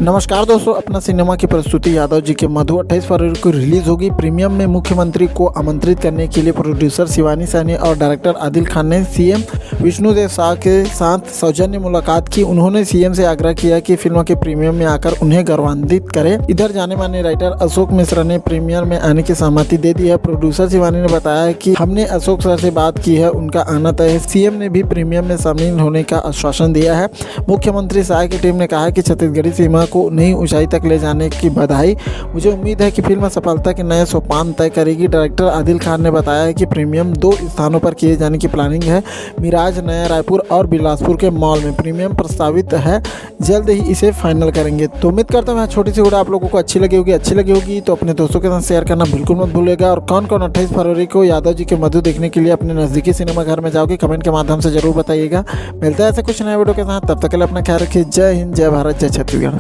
नमस्कार दोस्तों, अपना सिनेमा की प्रस्तुति यादव जी के मधु 28 फरवरी को रिलीज होगी। प्रीमियम में मुख्यमंत्री को आमंत्रित करने के लिए प्रोड्यूसर शिवानी सैनी और डायरेक्टर आदिल खान ने सीएम विष्णुदेव शाह के साथ सौजन्य मुलाकात की। उन्होंने सीएम से आग्रह किया कि फिल्म के प्रीमियम में आकर उन्हें गौरवान्वित करे। इधर जाने माने राइटर अशोक मिश्रा ने प्रीमियर में आने की सहमति दे दी है। प्रोड्यूसर शिवानी ने बताया कि हमने अशोक सर से बात की है, उनका आना तय है। सीएम ने भी प्रीमियम में शामिल होने का आश्वासन दिया है। मुख्यमंत्री शाह की टीम ने कहा है कि छत्तीसगढ़ी सिनेमा को नई ऊंचाई तक ले जाने की बधाई। मुझे उम्मीद है कि फिल्म सफलता के नए सोपान तय करेगी। डायरेक्टर आदिल खान ने बताया है कि प्रीमियम 2 स्थानों पर किए जाने की प्लानिंग है। मिराज, नया रायपुर और बिलासपुर के मॉल में प्रीमियम प्रस्तावित है। जल्द ही इसे फाइनल करेंगे। तो उम्मीद करता हूँ छोटी सी वीडियो आप लोगों को अच्छी लगी होगी तो अपने दोस्तों के साथ शेयर करना बिल्कुल मत भूलेगा। और कौन कौन 28 फरवरी को यादव जी के मधु देखने के लिए अपने नज़दीकी सिनेमा घर में जाओगे, कमेंट के माध्यम से जरूर बताइएगा। मिलता है ऐसे कुछ नए वीडियो के साथ, तब तक के लिए अपना ख्याल रखिए। जय हिंद, जय भारत, जय छत्तीसगढ़।